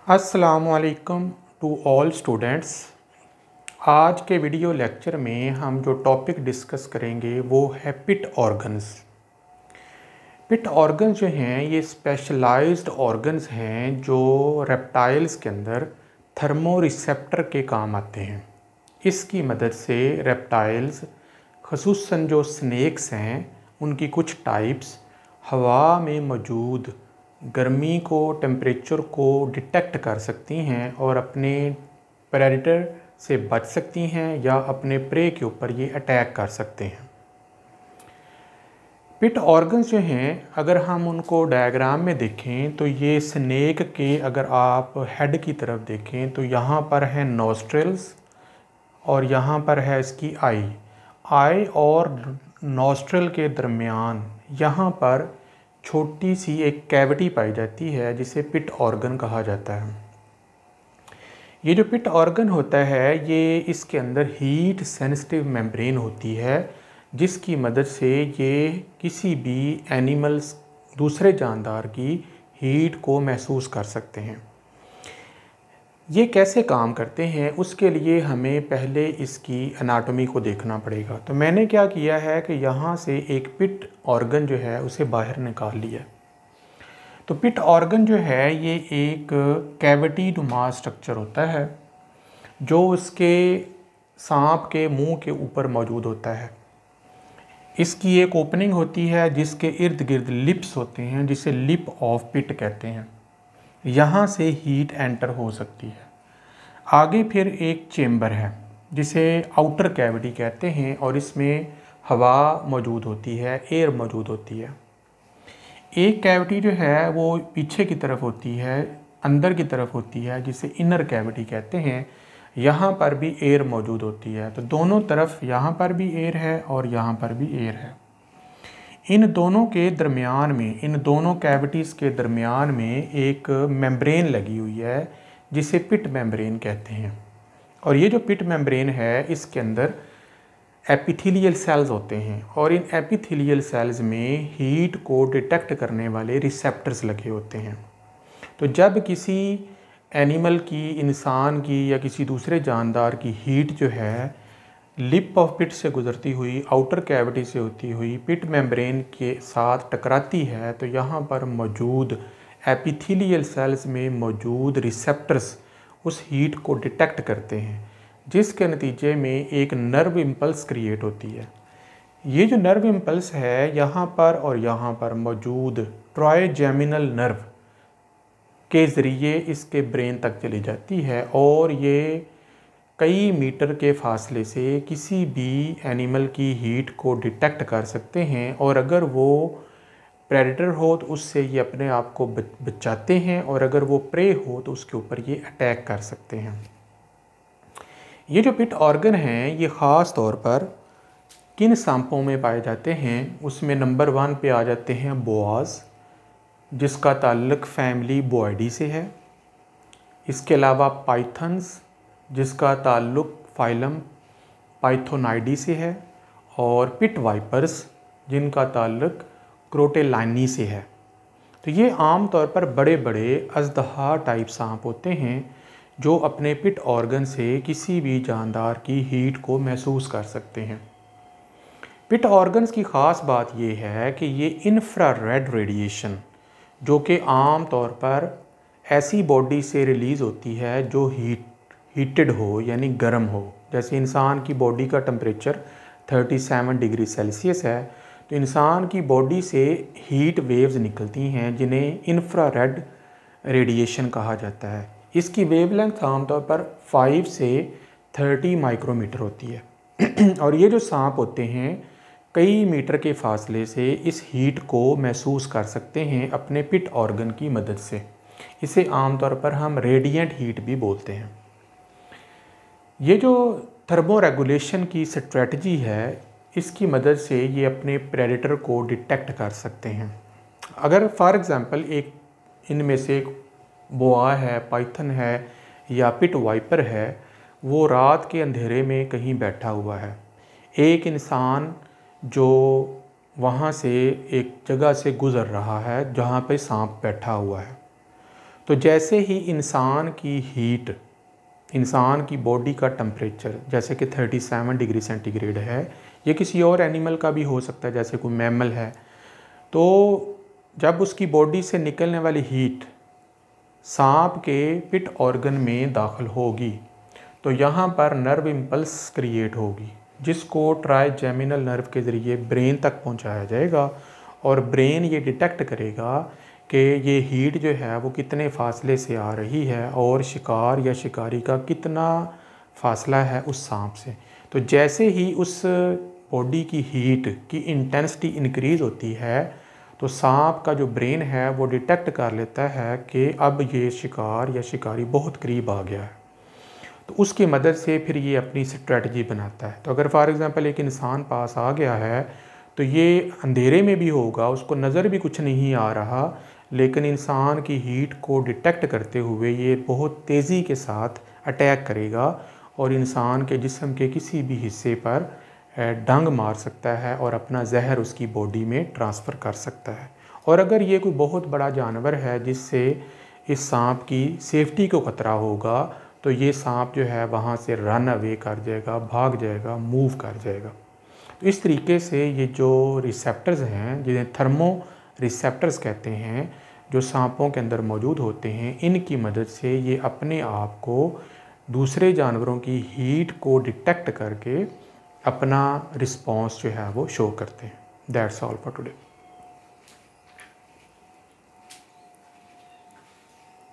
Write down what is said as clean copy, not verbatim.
अस्सलामुअलैकुम to all students. आज के वीडियो लेक्चर में हम जो टॉपिक डिस्कस करेंगे वो है पिट ऑर्गन्स। पिट ऑर्गन्स जो हैं ये स्पेशलाइज्ड ऑर्गन्स हैं जो रेप्टाइल्स के अंदर थर्मो रिसेप्टर के काम आते हैं। इसकी मदद से रेप्टाइल्स ख़ुसूसन जो स्नेक्स हैं उनकी कुछ टाइप्स हवा में मौजूद गर्मी को टेम्परेचर को डिटेक्ट कर सकती हैं और अपने प्रेडेटर से बच सकती हैं या अपने प्रे के ऊपर ये अटैक कर सकते हैं। पिट ऑर्गन्स जो हैं अगर हम उनको डायग्राम में देखें तो ये स्नेक के अगर आप हेड की तरफ देखें तो यहाँ पर है नॉस्ट्रल्स और यहाँ पर है इसकी आई और नॉस्ट्रल के दरमियान यहाँ पर छोटी सी एक कैविटी पाई जाती है जिसे पिट ऑर्गन कहा जाता है। ये जो पिट ऑर्गन होता है ये इसके अंदर हीट सेंसिटिव मेम्ब्रेन होती है जिसकी मदद से ये किसी भी एनिमल्स दूसरे जानदार की हीट को महसूस कर सकते हैं। ये कैसे काम करते हैं उसके लिए हमें पहले इसकी एनाटॉमी को देखना पड़ेगा। तो मैंने क्या किया है कि यहाँ से एक पिट ऑर्गन जो है उसे बाहर निकाल लिया। तो पिट ऑर्गन जो है ये एक कैविटी नुमा स्ट्रक्चर होता है जो उसके सांप के मुंह के ऊपर मौजूद होता है। इसकी एक ओपनिंग होती है जिसके इर्द गिर्द लिप्स होते हैं जिसे लिप ऑफ पिट कहते हैं। यहाँ से हीट एंटर हो सकती है। आगे फिर एक चेम्बर है जिसे आउटर कैविटी कहते हैं और इसमें हवा मौजूद होती है, एयर मौजूद होती है। एक कैविटी जो है वो पीछे की तरफ होती है, अंदर की तरफ होती है जिसे इनर कैविटी कहते हैं। यहाँ पर भी एयर मौजूद होती है। तो दोनों तरफ यहाँ पर भी एयर है और यहाँ पर भी एयर है। इन दोनों के दरमियान में, इन दोनों कैविटीज़ के दरमियान में एक मेम्ब्रेन लगी हुई है जिसे पिट मेम्ब्रेन कहते हैं। और ये जो पिट मेम्ब्रेन है इसके अंदर एपिथेलियल सेल्स होते हैं और इन एपिथेलियल सेल्स में हीट को डिटेक्ट करने वाले रिसेप्टर्स लगे होते हैं। तो जब किसी एनिमल की, इंसान की या किसी दूसरे जानदार की हीट जो है लिप ऑफ पिट से गुजरती हुई, आउटर कैविटी से होती हुई पिट मेम्ब्रेन के साथ टकराती है तो यहाँ पर मौजूद एपिथेलियल सेल्स में मौजूद रिसेप्टर्स उस हीट को डिटेक्ट करते हैं जिसके नतीजे में एक नर्व इम्पल्स क्रिएट होती है। ये जो नर्व इम्पल्स है यहाँ पर और यहाँ पर मौजूद ट्राइजेमिनल नर्व के ज़रिए इसके ब्रेन तक चली जाती है और ये कई मीटर के फासले से किसी भी एनिमल की हीट को डिटेक्ट कर सकते हैं और अगर वो प्रेडेटर हो तो उससे ये अपने आप को बचाते हैं और अगर वो प्रे हो तो उसके ऊपर ये अटैक कर सकते हैं। ये जो पिट ऑर्गन हैं ये ख़ास तौर पर किन सांपों में पाए जाते हैं उसमें नंबर 1 पे आ जाते हैं बोआज जिसका ताल्लुक़ फैमिली बोआइडी से है। इसके अलावा पाइथन्स जिसका ताल्लुक़ फाइलम पाइथोनाइडी से है और पिट वाइपर्स जिनका ताल्लुक़ क्रोटेलानी से है। तो ये आम तौर पर बड़े बड़े अजदहा टाइप सांप होते हैं जो अपने पिट ऑर्गन से किसी भी जानदार की हीट को महसूस कर सकते हैं। पिट ऑर्गन्स की ख़ास बात ये है कि ये इंफ्रारेड रेडिएशन जो कि आम तौर पर ऐसी बॉडी से रिलीज़ होती है जो हीटेड हो यानी गर्म हो। जैसे इंसान की बॉडी का टेम्परेचर 37 डिग्री सेल्सियस है तो इंसान की बॉडी से हीट वेव्स निकलती हैं जिन्हें इंफ्रारेड रेडिएशन कहा जाता है। इसकी वेवलेंथ आमतौर पर 5 से 30 माइक्रोमीटर होती है और ये जो सांप होते हैं कई मीटर के फासले से इस हीट को महसूस कर सकते हैं अपने पिट ऑर्गन की मदद से। इसे आमतौर पर हम रेडिएंट हीट भी बोलते हैं। ये जो थर्मो रेगुलेशन की स्ट्रेटजी है इसकी मदद से ये अपने प्रेडेटर को डिटेक्ट कर सकते हैं। अगर फॉर एग्ज़ाम्पल एक इनमें से एक बोआ है, पाइथन है या पिट वाइपर है, वो रात के अंधेरे में कहीं बैठा हुआ है। एक इंसान जो वहाँ से एक जगह से गुज़र रहा है जहाँ पे सांप बैठा हुआ है तो जैसे ही इंसान की हीट, इंसान की बॉडी का टेम्परेचर जैसे कि 37 डिग्री सेंटीग्रेड है, ये किसी और एनिमल का भी हो सकता है, जैसे कोई मैमल है, तो जब उसकी बॉडी से निकलने वाली हीट सांप के पिट ऑर्गन में दाखिल होगी तो यहाँ पर नर्व इम्पल्स क्रिएट होगी, जिसको ट्राइजेमिनल नर्व के ज़रिए ब्रेन तक पहुँचाया जाएगा और ब्रेन ये डिटेक्ट करेगा कि ये हीट जो है वो कितने फासले से आ रही है और शिकार या शिकारी का कितना फासला है उस सांप से। तो जैसे ही उस बॉडी की हीट की इंटेंसिटी इंक्रीज़ होती है तो सांप का जो ब्रेन है वो डिटेक्ट कर लेता है कि अब ये शिकार या शिकारी बहुत करीब आ गया है, तो उसकी मदद से फिर ये अपनी स्ट्रेटजी बनाता है। तो अगर फॉर एग्ज़ाम्पल एक इंसान पास आ गया है तो ये अंधेरे में भी होगा, उसको नज़र भी कुछ नहीं आ रहा, लेकिन इंसान की हीट को डिटेक्ट करते हुए ये बहुत तेज़ी के साथ अटैक करेगा और इंसान के जिस्म के किसी भी हिस्से पर डंग मार सकता है और अपना जहर उसकी बॉडी में ट्रांसफ़र कर सकता है। और अगर ये कोई बहुत बड़ा जानवर है जिससे इस सांप की सेफ्टी को ख़तरा होगा तो ये सांप जो है वहाँ से रन अवे कर जाएगा, भाग जाएगा, मूव कर जाएगा। तो इस तरीके से ये जो रिसेप्टर्स हैं, जिन्हें थर्मो रिसेप्टर्स कहते हैं, जो सांपों के अंदर मौजूद होते हैं, इनकी मदद से ये अपने आप को दूसरे जानवरों की हीट को डिटेक्ट करके अपना रिस्पॉन्स जो है वो शो करते हैं। That's all for today.